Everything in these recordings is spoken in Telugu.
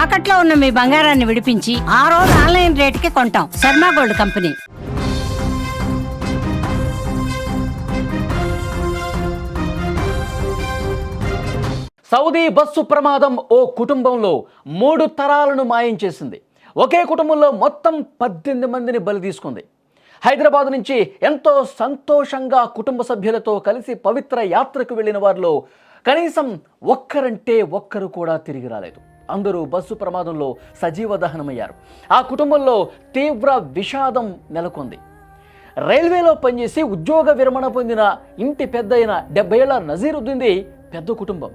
తాకట్లో ఉన్న మీ బంగారాన్ని విడిపించి ఆ రోజు ఆన్లైన్ రేటుకి కొంటాం. Sharma gold company. Saudi bus ప్రమాదం ఓ కుటుంబంలో 3 తరాలను మాయం చేసింది. ఒకే కుటుంబంలో మొత్తం 18 మందిని బలి తీసుకుంది. హైదరాబాద్ నుంచి ఎంతో సంతోషంగా కుటుంబ సభ్యులతో కలిసి పవిత్ర యాత్రకు వెళ్ళిన వారిలో కనీసం ఒక్కరంటే ఒక్కరు కూడా తిరిగి రాలేదు. అందరూ బస్సు ప్రమాదంలో సజీవ దహనమయ్యారు. ఆ కుటుంబంలో తీవ్ర విషాదం నెలకొంది. రైల్వేలో పనిచేసి ఉద్యోగ విరమణ పొందిన ఇంటి పెద్దయిన 70 ఏళ్ల నజీరుద్దీన్ది పెద్ద కుటుంబం.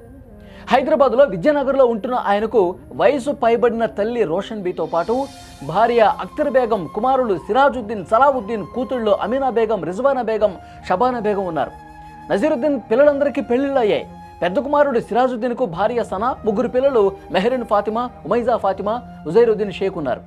హైదరాబాద్లో విద్యానగర్లో ఉంటున్న ఆయనకు వయసు పైబడిన తల్లి రోషన్ బీతో పాటు భార్య అఖ్తర్ బేగం, కుమారులు సిరాజుద్దీన్, సలావుద్దీన్, కూతుళ్ళు అమీనా బేగం, రిజ్వానా బేగం, షబానా బేగం ఉన్నారు. నజీరుద్దీన్ పిల్లలందరికీ పెళ్లిళ్ళు అయ్యాయి. పెద్ద కుమారుడు సిరాజుద్దీన్కు భార్య సనా, 3 పిల్లలు మెహరిన్ ఫాతిమా, ఉమైజా ఫాతిమా, ఉజైరుద్దీన్ షేక్ ఉన్నారు.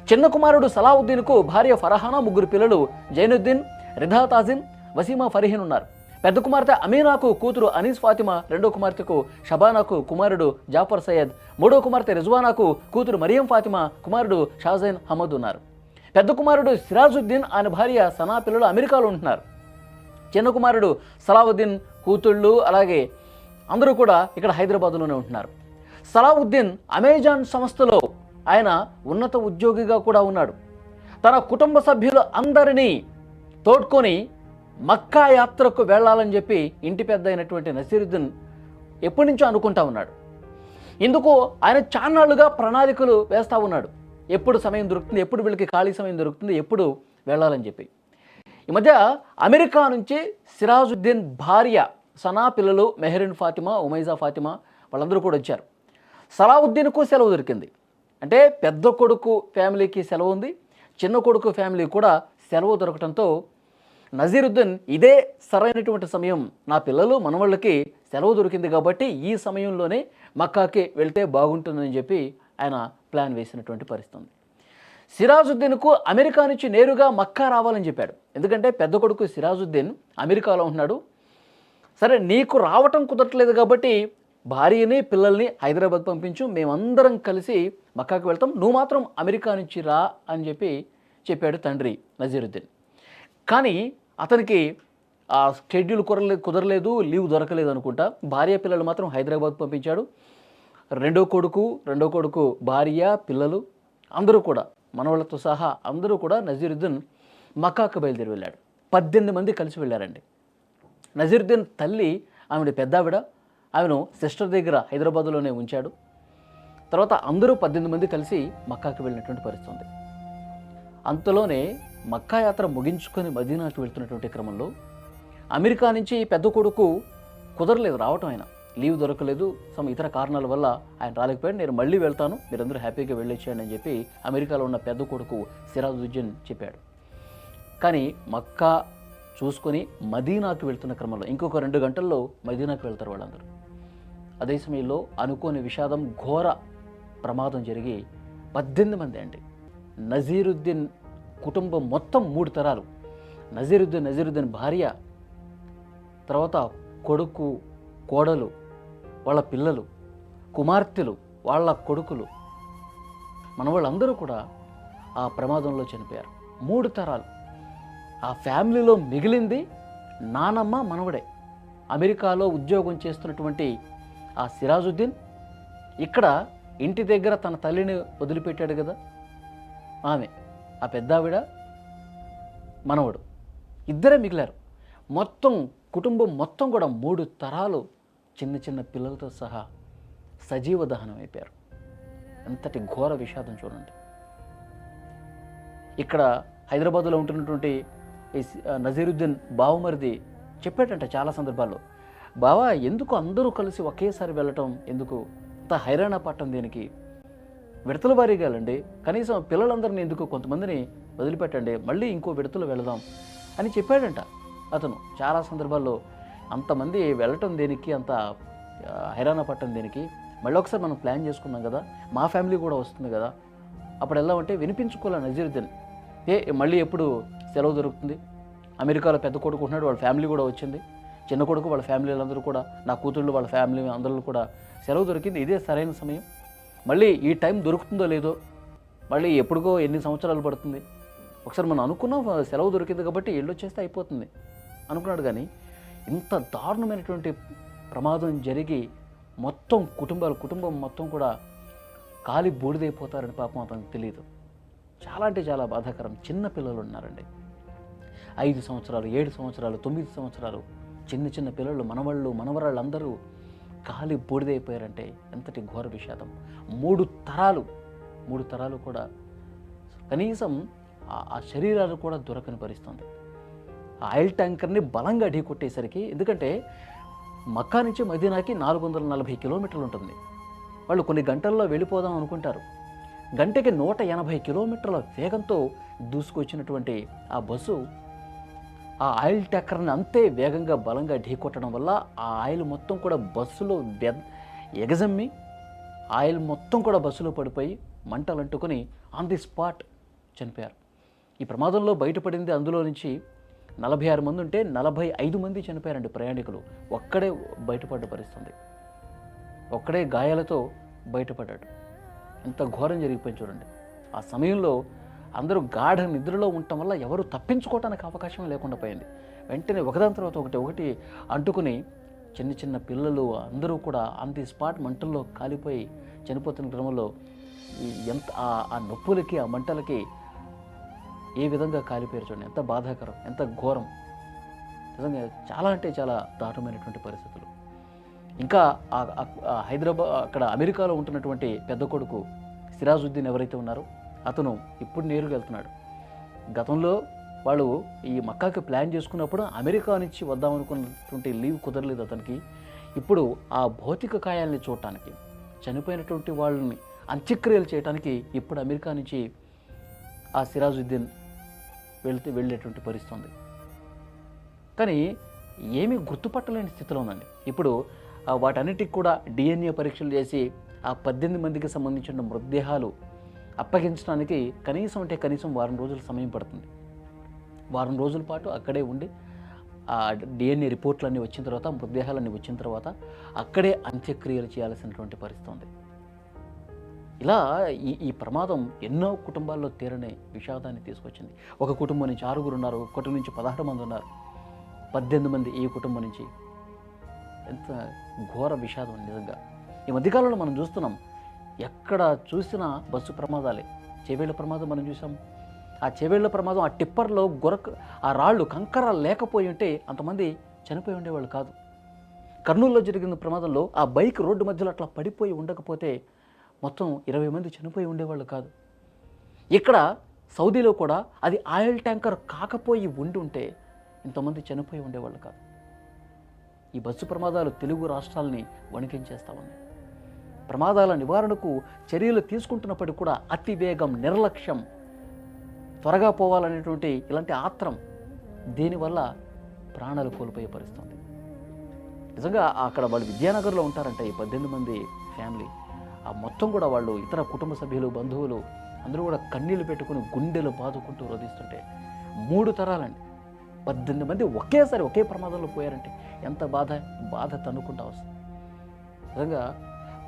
చిన్న కుమారుడు సలావుద్దీన్కు భార్య ఫరహానా, 3 పిల్లలు జైనుద్దీన్, రిధా తాజిన్, వసీమా ఫరీహిన్ ఉన్నారు. పెద్ద కుమార్తె అమీనాకు కూతురు అనీస్ ఫాతిమా, రెండో కుమార్తెకు షబానాకు కుమారుడు జాఫర్ సయ్యద్, మూడో కుమార్తె రిజ్వానాకు కూతురు మరియం ఫాతిమా, కుమారుడు షాజైన్ అహ్మద్ ఉన్నారు. పెద్ద కుమారుడు సిరాజుద్దీన్, ఆయన భార్య సనా పిల్లలు అమెరికాలో ఉంటున్నారు. చిన్న కుమారుడు సలావుద్దీన్ కూతుళ్ళు అలాగే అందరూ కూడా ఇక్కడ హైదరాబాద్లోనే ఉంటున్నారు. సలావుద్దీన్ అమెజాన్ సంస్థలో ఆయన ఉన్నత ఉద్యోగిగా కూడా ఉన్నాడు. తన కుటుంబ సభ్యులు అందరినీ తోడ్కొని మక్కా యాత్రకు వెళ్ళాలని చెప్పి ఇంటి పెద్ద అయినటువంటి నసీరుద్దీన్ ఎప్పటి నుంచో అనుకుంటా ఉన్నాడు. ఇందుకు ఆయన చాన్నాళ్ళుగా ప్రణాళికలు వేస్తూ ఉన్నాడు. ఎప్పుడు సమయం దొరుకుతుంది, ఎప్పుడు వీళ్ళకి ఖాళీ సమయం దొరుకుతుంది, ఎప్పుడు వెళ్ళాలని చెప్పి. ఈ మధ్య అమెరికా నుంచి సిరాజుద్దీన్ భార్య సనా పిల్లలు మెహరిన్ ఫాతిమా, ఉమైజా ఫాతిమా వాళ్ళందరూ కూడా వచ్చారు. సలావుద్దీన్కు సెలవు దొరికింది. అంటే పెద్ద కొడుకు ఫ్యామిలీకి సెలవు ఉంది, చిన్న కొడుకు ఫ్యామిలీ కూడా సెలవు దొరకడంతో నజీరుద్దీన్ ఇదే సరైనటువంటి సమయం, నా పిల్లలు మనవాళ్ళకి సెలవు దొరికింది కాబట్టి ఈ సమయంలోనే మక్కాకి వెళ్తే బాగుంటుందని చెప్పి ఆయన ప్లాన్ వేసినటువంటి పరిస్థితి. సిరాజుద్దీన్కు అమెరికా నుంచి నేరుగా మక్కా రావాలని చెప్పాడు. ఎందుకంటే పెద్ద కొడుకు సిరాజుద్దీన్ అమెరికాలో ఉంటున్నాడు. సరే, నీకు రావటం కుదరట్లేదు కాబట్టి భార్యని పిల్లల్ని హైదరాబాద్ పంపించు, మేమందరం కలిసి మక్కాకి వెళ్తాం, నువ్వు మాత్రం అమెరికా నుంచి రా అని చెప్పాడు తండ్రి నజీరుద్దీన్. కానీ అతనికి ఆ షెడ్యూల్ కుదరలేదు, లీవ్ దొరకలేదు అనుకుంటా. భార్య పిల్లలు మాత్రం హైదరాబాద్ పంపించాడు. రెండో కొడుకు భార్య పిల్లలు అందరూ కూడా మనవాళ్ళతో సహా అందరూ కూడా నజీరుద్దీన్ మక్కాకు బయలుదేరి వెళ్ళాడు. 18 మంది కలిసి వెళ్ళారండి. నజీరుద్దీన్ తల్లి ఆవిడ పెద్దావిడ, ఆమెను సిస్టర్ దగ్గర హైదరాబాద్లోనే ఉంచాడు. తర్వాత అందరూ 18 మంది కలిసి మక్కాకి వెళ్ళినటువంటి పరిస్థితి ఉంది. అంతలోనే మక్కా యాత్ర ముగించుకొని మదీనాకు వెళ్తున్నటువంటి క్రమంలో అమెరికా నుంచి పెద్ద కొడుకు కుదరలేదు రావటం, ఆయన లీవ్ దొరకలేదు, సమ్ ఇతర కారణాల వల్ల ఆయన రాలేకపోయాడు. నేను మళ్ళీ వెళ్తాను, మీరందరూ హ్యాపీగా వెళ్ళొచ్చాను అని చెప్పి అమెరికాలో ఉన్న పెద్ద కొడుకు సిరాజుద్దీన్ చెప్పాడు. కానీ మక్కా చూసుకొని మదీనాకు వెళ్తున్న క్రమంలో ఇంకొక 2 గంటల్లో మదీనాకు వెళ్తారు వాళ్ళందరూ. అదే సమయంలో అనుకోని విషాదం, ఘోర ప్రమాదం జరిగి 18 మంది అండి. నజీరుద్దీన్ కుటుంబం మొత్తం 3 తరాలు, నజీరుద్దీన్ భార్య, తర్వాత కొడుకు, కోడలు, వాళ్ళ పిల్లలు, కుమార్తెలు, వాళ్ళ కొడుకులు, మనవాళ్ళందరూ కూడా ఆ ప్రమాదంలో చనిపోయారు. 3 తరాలు. ఆ ఫ్యామిలీలో మిగిలింది నానమ్మ, మనవడే. అమెరికాలో ఉద్యోగం చేస్తున్నటువంటి ఆ సిరాజుద్దీన్ ఇక్కడ ఇంటి దగ్గర తన తల్లిని వదిలిపెట్టాడు కదా, ఆమె, ఆ పెద్దావిడ, మనవడు, ఇద్దరే మిగిలారు. మొత్తం కుటుంబం మొత్తం కూడా 3 తరాలు చిన్న చిన్న పిల్లలతో సహా సజీవ దహనం అయిపోయారు. ఎంతటి ఘోర విషాదం చూడండి. ఇక్కడ హైదరాబాద్లో ఉంటున్నటువంటి నజీరుద్దీన్ బావమరిది చెప్పాడంట చాలా సందర్భాల్లో, బావా ఎందుకు అందరూ కలిసి ఒకేసారి వెళ్ళటం, ఎందుకు అంత హైరాణ పట్టం, దేనికి విడతల వారీగా వెళ్ళండి, కనీసం పిల్లలందరినీ ఎందుకు కొంతమందిని వదిలిపెట్టండి, మళ్ళీ ఇంకో విడతలు వెళదాం అని చెప్పాడంట అతను చాలా సందర్భాల్లో. అంతమంది వెళ్ళటం దేనికి, అంత హైరాణ పట్టం దేనికి, మళ్ళీ ఒకసారి మనం ప్లాన్ చేసుకున్నాం కదా, మా ఫ్యామిలీ కూడా వస్తుంది కదా, అప్పుడు వెళ్దామంటే వినిపించుకోలే నజీరుద్దీన్. మళ్ళీ ఎప్పుడు సెలవు దొరుకుతుంది, అమెరికాలో పెద్ద కొడుకు ఉంటున్నాడు, వాళ్ళ ఫ్యామిలీ కూడా వచ్చింది, చిన్న కొడుకు వాళ్ళ ఫ్యామిలీలందరూ కూడా, నా కూతుళ్ళు వాళ్ళ ఫ్యామిలీ అందరూ కూడా సెలవు దొరికింది, ఇదే సరైన సమయం, మళ్ళీ ఈ టైం దొరుకుతుందో లేదో, మళ్ళీ ఎప్పుడుకో ఎన్ని సంవత్సరాలు పడుతుంది, ఒకసారి మనం అనుకున్నాం సెలవు దొరికింది కాబట్టి వెళ్ళొచ్చేస్తే అయిపోతుంది అనుకున్నాడు. కానీ ఇంత దారుణమైనటువంటి ప్రమాదం జరిగి మొత్తం కుటుంబం మొత్తం కూడా కాలి బూడిదైపోతారని పాపం అతనికి తెలియదు. చాలా అంటే చాలా బాధాకరం. చిన్న పిల్లలు ఉన్నారండి, 5 సంవత్సరాలు, 7 సంవత్సరాలు, 9 సంవత్సరాలు, చిన్న పిల్లలు, మనవరాళ్ళు అందరూ కాలి బూడిదైపోయారంటే ఎంతటి ఘోర విషాదం. 3 తరాలు కూడా కనీసం ఆ శరీరాలు కూడా దొరకని పరిస్థితుంది. ఆ ఆయిల్ ట్యాంకర్ని బలంగా ఢీకొట్టేసరికి, ఎందుకంటే మక్కా నుంచి మదీనాకి 440 కిలోమీటర్లు ఉంటుంది. వాళ్ళు కొన్ని గంటల్లో వెళ్ళిపోదాం అనుకుంటారు. గంటకి 180 కిలోమీటర్ల వేగంతో దూసుకొచ్చినటువంటి ఆ బస్సు ఆ ఆయిల్ ట్యాంకర్ని అంతే వేగంగా బలంగా ఢీకొట్టడం వల్ల ఆ ఆయిల్ మొత్తం కూడా బస్సులో ఎగజమ్మి ఆయిల్ మొత్తం కూడా బస్సులో పడిపోయి మంటలు అంటుకొని ఆన్ ది స్పాట్ చనిపోయారు. ఈ ప్రమాదంలో బయటపడింది అందులో నుంచి 46 మంది ఉంటే 45 మంది చనిపోయారండి ప్రయాణికులు. ఒక్కడే బయటపడ్డ పరిస్థితుంది, ఒక్కడే గాయాలతో బయటపడ్డాడు. ఎంత ఘోరం జరిగిపోయింది చూడండి. ఆ సమయంలో అందరూ గాఢ నిద్రలో ఉండటం వల్ల ఎవరు తప్పించుకోవడానికి అవకాశం లేకుండా పోయింది. వెంటనే ఒకదాని తర్వాత ఒకటి అంటుకుని చిన్న పిల్లలు అందరూ కూడా ఆన్ ది స్పాట్ మంటల్లో కాలిపోయి చనిపోతున్న క్రమంలో ఎంత ఆ నొప్పులకి ఆ మంటలకి ఏ విధంగా కాలిపోయారు చూడండి. ఎంత బాధాకరం, ఎంత ఘోరం. నిజంగా చాలా అంటే చాలా దారుణమైనటువంటి పరిస్థితులు. ఇంకా హైదరాబాద్ అక్కడ అమెరికాలో ఉంటున్నటువంటి పెద్ద కొడుకు సిరాజుద్దీన్ ఎవరైతే ఉన్నారో అతను ఇప్పుడు నేరుగా వెళ్తున్నాడు. గతంలో వాళ్ళు ఈ మక్కాకి ప్లాన్ చేసుకున్నప్పుడు అమెరికా నుంచి వద్దామనుకున్నటువంటి లీవ్ కుదరలేదు అతనికి. ఇప్పుడు ఆ భౌతిక కాయాలని చూడటానికి, చనిపోయినటువంటి వాళ్ళని అంత్యక్రియలు చేయడానికి ఇప్పుడు అమెరికా నుంచి ఆ సిరాజుద్దీన్ వెళ్ళేటువంటి పరిస్థితి ఉంది. కానీ ఏమీ గుర్తుపట్టలేని స్థితిలో ఉందండి. ఇప్పుడు వాటన్నిటికి కూడా DNA పరీక్షలు చేసి ఆ 18 మందికి సంబంధించిన మృతదేహాలు అప్పగించడానికి కనీసం వారం రోజుల సమయం పడుతుంది. వారం రోజుల పాటు అక్కడే ఉండి ఆ DNA రిపోర్ట్లన్నీ వచ్చిన తర్వాత, మృతదేహాలన్నీ వచ్చిన తర్వాత అక్కడే అంత్యక్రియలు చేయాల్సినటువంటి పరిస్థితి ఉంది. ఇలా ఈ ప్రమాదం ఎన్నో కుటుంబాల్లో తీరని విషాదాన్ని తీసుకొచ్చింది. ఒక కుటుంబం నుంచి 6 ఉన్నారు, ఒక కుటుంబం నుంచి 16 మంది ఉన్నారు, 18 మంది ఈ కుటుంబం నుంచి. ఎంత ఘోర విషాదం నిజంగా. ఈ మధ్యకాలంలో మనం చూస్తున్నాం, ఎక్కడ చూసినా బస్సు ప్రమాదాలే. చేవేళ్ల ప్రమాదం మనం చూసాం. ఆ చేవేళ్ల ప్రమాదం, ఆ టిప్పర్లో ఆ రాళ్ళు కంకర లేకపోయి ఉంటే అంతమంది చనిపోయి ఉండేవాళ్ళు కాదు. కర్నూలులో జరిగిన ప్రమాదంలో ఆ బైక్ రోడ్డు మధ్యలో అట్లా పడిపోయి ఉండకపోతే మొత్తం 20 మంది చనిపోయి ఉండేవాళ్ళు కాదు. ఇక్కడ సౌదీలో కూడా అది ఆయిల్ ట్యాంకర్ కాకపోయి ఉంటే ఇంతమంది చనిపోయి ఉండేవాళ్ళు కాదు. ఈ బస్సు ప్రమాదాలు తెలుగు రాష్ట్రాలని వణికించేస్తా ఉన్నాయి. ప్రమాదాల నివారణకు చర్యలు తీసుకుంటున్నప్పటికీ కూడా అతివేగం, నిర్లక్ష్యం, త్వరగా పోవాలనేటువంటి ఇలాంటి ఆత్రం, దీనివల్ల ప్రాణాలు కోల్పోయే పరిస్థితి. నిజంగా అక్కడ వాళ్ళు విద్యానగర్లో ఉంటారంటే ఈ 18 మంది ఫ్యామిలీ, ఆ మొత్తం కూడా వాళ్ళు ఇతర కుటుంబ సభ్యులు, బంధువులు అందరూ కూడా కన్నీళ్లు పెట్టుకుని గుండెలు బాదుకుంటూ రోధిస్తుంటే 3 తరాలండి, 18 మంది ఒకేసారి ఒకే ప్రమాదంలో పోయారంటే ఎంత బాధ తన్నుకుంటా వస్తుంది. నిజంగా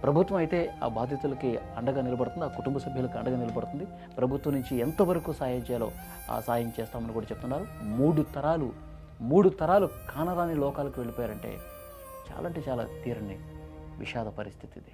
ప్రభుత్వం అయితే ఆ బాధితులకి అండగా నిలబడుతుంది, ఆ కుటుంబ సభ్యులకు అండగా నిలబడుతుంది. ప్రభుత్వం నుంచి ఎంతవరకు సాయం చేయాలో ఆ సాయం చేస్తామని కూడా చెప్తున్నారు. 3 తరాలు కానరాని లోకాలకు వెళ్ళిపోయారంటే చాలా అంటే చాలా తీరని విషాద పరిస్థితి ఇది.